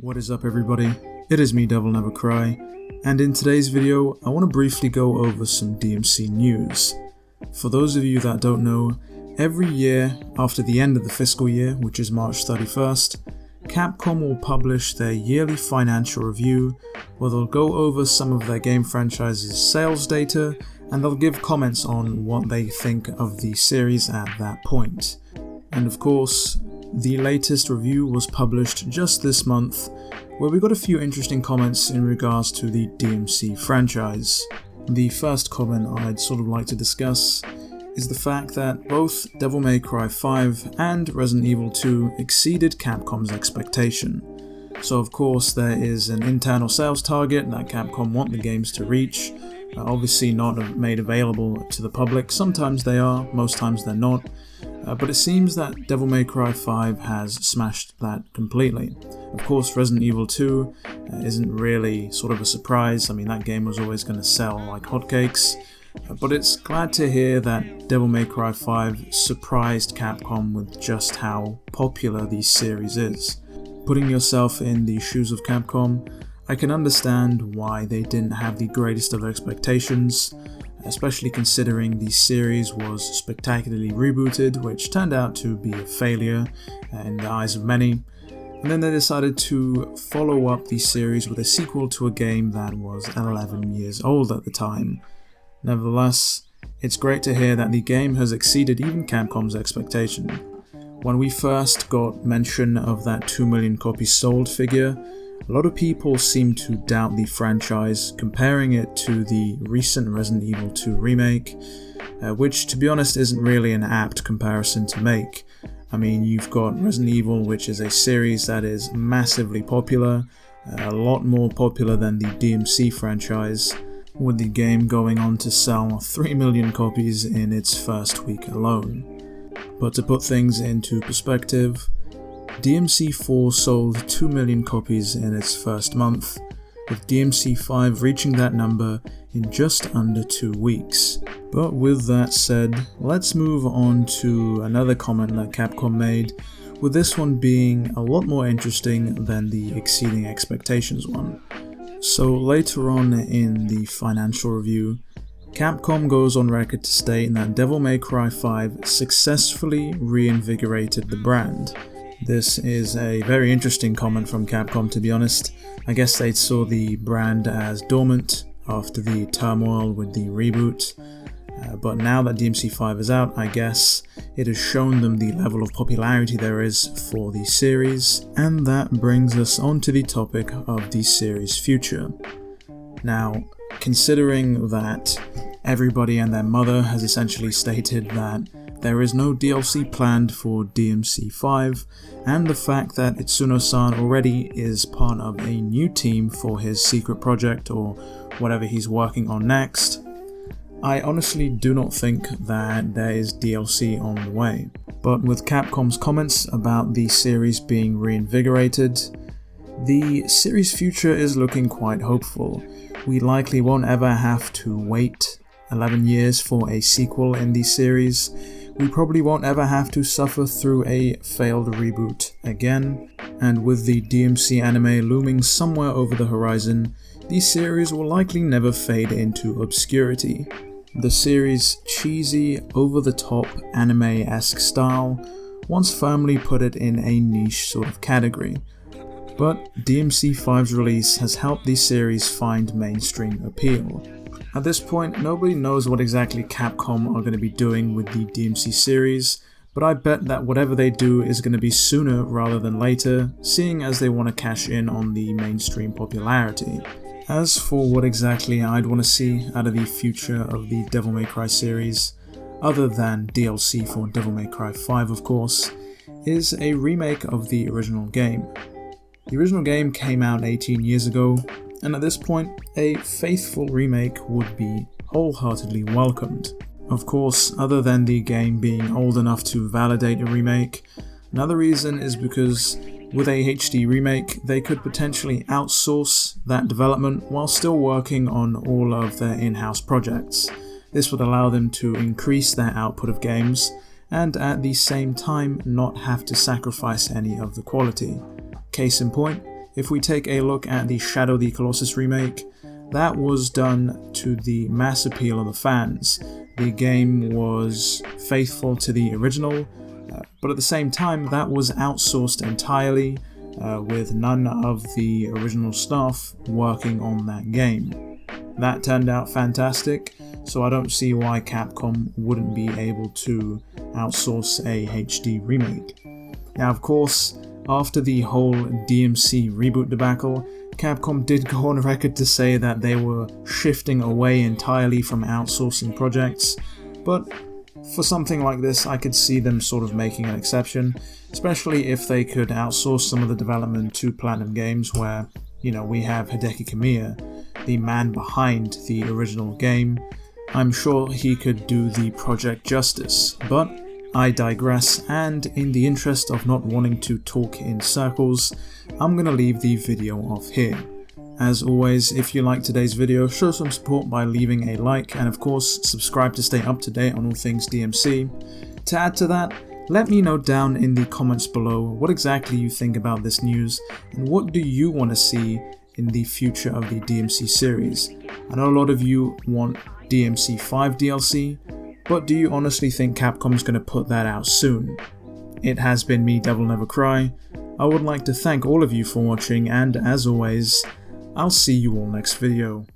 What is up everybody, it is me DevilNeverCry, and in today's video I want to briefly go over some DMC news. For those of you that don't know, every year after the end of the fiscal year, which is March 31st, Capcom will publish their yearly financial review where they'll go over some of their game franchise's sales data and they'll give comments on what they think of the series at that point. And of course, the latest review was published just this month, where we got a few interesting comments in regards to the DMC franchise. The first comment I'd sort of like to discuss is the fact that both Devil May Cry 5 and Resident Evil 2 exceeded Capcom's expectation. So of course there is an internal sales target that Capcom want the games to reach, obviously not made available to the public. Sometimes they are, most times they're not. But it seems that Devil May Cry 5 has smashed that completely. Of course, Resident Evil 2 isn't really sort of a surprise. I mean, that game was always going to sell like hotcakes. But it's glad to hear that Devil May Cry 5 surprised Capcom with just how popular the series is. Putting yourself in the shoes of Capcom, I can understand why they didn't have the greatest of expectations, especially considering the series was spectacularly rebooted, which turned out to be a failure in the eyes of many. And then they decided to follow up the series with a sequel to a game that was 11 years old at the time. Nevertheless, it's great to hear that the game has exceeded even Capcom's expectation. When we first got mention of that 2 million copies sold figure, a lot of people seem to doubt the franchise, comparing it to the recent Resident Evil 2 remake, which to be honest isn't really an apt comparison to make. I mean, you've got Resident Evil, which is a series that is massively popular, a lot more popular than the DMC franchise, with the game going on to sell 3 million copies in its first week alone. But to put things into perspective, DMC 4 sold 2 million copies in its first month, with DMC 5 reaching that number in just under 2 weeks. But with that said, let's move on to another comment that Capcom made, with this one being a lot more interesting than the exceeding expectations one. So later on in the financial review, Capcom goes on record to state that Devil May Cry 5 successfully reinvigorated the brand. This is a very interesting comment from Capcom, to be honest. I guess they saw the brand as dormant after the turmoil with the reboot, but now that DMC 5 is out, I guess it has shown them the level of popularity there is for the series, and that brings us on to the topic of the series' future. Now, considering that everybody and their mother has essentially stated that there is no DLC planned for DMC 5, and the fact that Itsuno-san already is part of a new team for his secret project or whatever he's working on next, I honestly do not think that there is DLC on the way. But with Capcom's comments about the series being reinvigorated, the series' future is looking quite hopeful. We likely won't ever have to wait 11 years for a sequel in the series. We probably won't ever have to suffer through a failed reboot again, and with the DMC anime looming somewhere over the horizon, the series will likely never fade into obscurity. The series' cheesy, over-the-top anime-esque style once firmly put it in a niche sort of category, but DMC 5's release has helped the series find mainstream appeal. At this point, nobody knows what exactly Capcom are going to be doing with the DMC series, but I bet that whatever they do is going to be sooner rather than later, seeing as they want to cash in on the mainstream popularity. As for what exactly I'd want to see out of the future of the Devil May Cry series, other than DLC for Devil May Cry 5 of course, is a remake of the original game. The original game came out 18 years ago, and at this point, a faithful remake would be wholeheartedly welcomed. Of course, other than the game being old enough to validate a remake, another reason is because with a HD remake, they could potentially outsource that development while still working on all of their in-house projects. This would allow them to increase their output of games, and at the same time not have to sacrifice any of the quality. Case in point, if we take a look at the Shadow of the Colossus remake, that was done to the mass appeal of the fans. The game was faithful to the original, but at the same time that was outsourced entirely, with none of the original staff working on that game. That turned out fantastic, so I don't see why Capcom wouldn't be able to outsource a HD remake. Now of course, after the whole DMC reboot debacle, Capcom did go on record to say that they were shifting away entirely from outsourcing projects, but for something like this I could see them sort of making an exception, especially if they could outsource some of the development to Platinum Games where, you know, we have Hideki Kamiya, the man behind the original game. I'm sure he could do the project justice, but I digress, and in the interest of not wanting to talk in circles, I'm gonna leave the video off here. As always, if you like today's video, show some support by leaving a like, and of course subscribe to stay up to date on all things DMC. To add to that, let me know down in the comments below what exactly you think about this news, and what do you want to see in the future of the DMC series. I know a lot of you want DMC 5 DLC, but do you honestly think Capcom's going to put that out soon? It has been me, DevilNeverCry. I would like to thank all of you for watching, and as always, I'll see you all next video.